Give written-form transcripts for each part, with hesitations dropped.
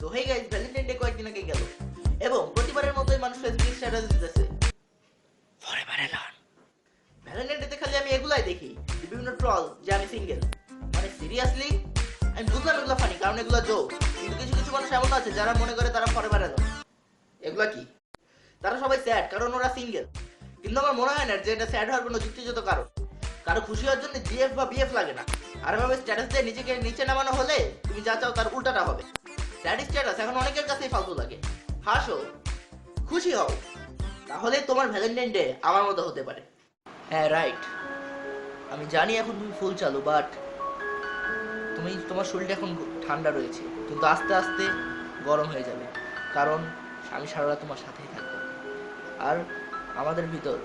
So hey guys, Valentine day কয়েকদিন আগে গেল এবং প্রতিবারের মতোই মানুষ ফেসবুকে স্ট্যাটাস দিতেছে ফরএভার অ্যালোন। ভ্যালেন্টাইন ডেতে খালি আমি এগুলাই দেখি, বিভিন্ন ট্রল যে আমি সিঙ্গেল। মানে সিরিয়াসলি আমি বুঝলাম এগুলো ফানি, কারণ এগুলো জোক, কিন্তু কিছু কিছু মানুষ এমন আছে যারা মনে করে তারা ফরএভার অ্যালোন। এগুলা কি? তারা সবাই স্যাড কারণ ওরা সিঙ্গেল, কিন্তু আমার মনে হয় না যে এটা স্যাড হওয়ার কোনো যুক্তিযুক্ত কারণ। কারো খুশি হওয়ার জন্য জিএফ বা বিএফ লাগে না। আর এভাবে স্ট্যাটাস দিয়ে নিজেকে নিচে নামানো হলে তুমি যা চাও তার উল্টাটা হবে। স্যাড স্ট্যাটাস এখন অনেকের কাছেই ফালতু লাগে। হাসো, খুশি হও, তাহলে তোমার ভ্যালেন্টাইন ডে আমার মতো হতে পারে। হ্যাঁ রাইট, আমি জানি এখন তুমি ফুল চালু, বাট তোমার শরীরটা এখন ঠান্ডা রয়েছে, কিন্তু আস্তে আস্তে গরম হয়ে যাবে, কারণ আমি সারা রাত তোমার সাথেই থাকবো। আর আমাদের ভিতর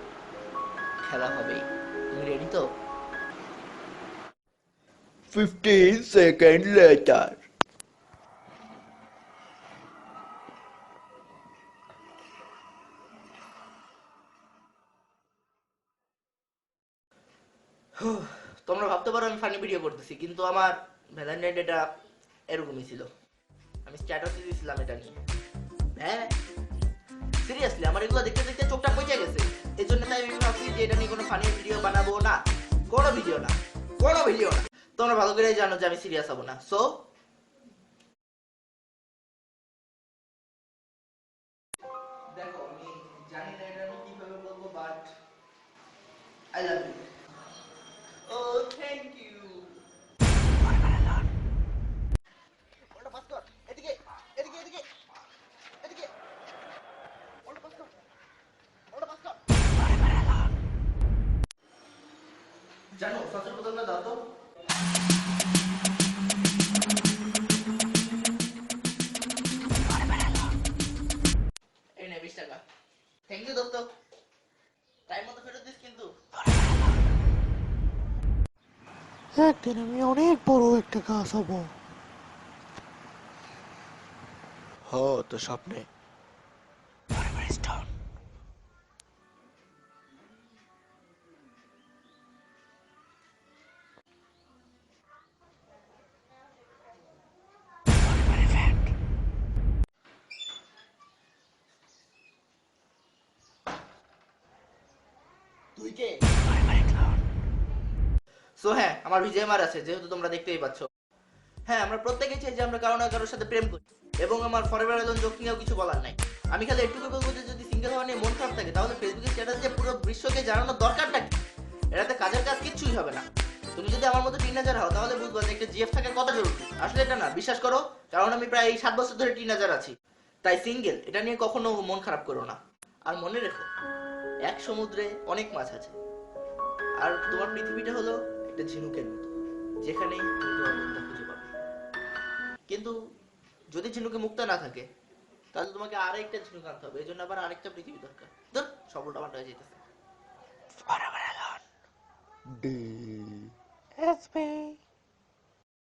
খেলা হবেই। তুমি রেডি তো? 15 seconds later. তোমরা ভাবতে পারো আমি ফানি ভিডিও করতেছি, কিন্তু আমার ভ্যালেন্টাইন ডেটা এরকমই ছিল। আমি স্ট্যাটাসে দিয়েছিলাম এটা নিয়ে। হ্যাঁ সিরিয়াসলি আমার এগুলো দেখতে দেখতে চোখটা পচে গেছে। এই জন্য তাই আমি ভাবছি যে এটা নিয়ে কোনো ফানি ভিডিও বানাবো না, কোনো ভিডিও না, কোনো ভিডিও না। তোমরা ভালো করে জানো যে আমি সিরিয়াস হব না। সো দেখো, আমি জানি না এটা আমি কিভাবে বলবো, বাট আই লাভ ইউ। ও থ্যাংক ইউ। ওটা পাস কর, এদিকে এদিকে এদিকে এদিকে, ওটা পাস কর, ওটা পাস কর। জানো সচের বোতলটা দাও তো। এই নে 20 টাকা। থ্যাংক ইউ দোস্ত, টাইম মতো ফেরত দিস কিন্তু। একদিন আমি অনেক বড় একটা গাছ হব। হ তো স্বপ্নে। তুই কে? সো হ্যাঁ, আমার ভিজেমার আছে, যেহেতু তোমরা দেখতেই পাচ্ছ। হ্যাঁ, আমরা প্রত্যেকেই চাই যে আমরা কারো না কারোর সাথে প্রেম করি, এবং আমার ফরএভার এলন জোক নিয়েও কিছু বলার নাই। আমি খালি একটুকু বলবো যে যদি সিঙ্গেল হওয়া নিয়ে মন খারাপ থাকে তাহলে ফেসবুকে স্ট্যাটাস দিয়ে পুরো বিশ্বকে জানানোর দরকারটা কি? এটাতে কাজের কাজ কিচ্ছুই হবে না। তুমি যদি আমার মতো টিনেজার হও তাহলে বুঝবো যে একটা জিএফ থাকার কত জরুরি। আসলে এটা না, বিশ্বাস করো, কারণ আমি প্রায় 7 বছর ধরে টিনেজার আছি। তাই সিঙ্গেল এটা নিয়ে কখনো মন খারাপ করো না। আর মনে রেখো, এক সমুদ্রে অনেক মাছ আছে, আর তোমার পৃথিবীটা হলো একটা ঝিনুকের মতো, যেখানেই তুমি তোমার মুক্তা খুঁজে পাবে। কিন্তু যদি ঝিনুকে মুক্তা না থাকে তাহলে তোমাকে আরেকটা ঝিনুক আনতে হবে, এই জন্য আবার আরেকটা পৃথিবী দরকার। ধর, সব উল্টাপাল্টা হয়ে যেতেছে। D. এসবি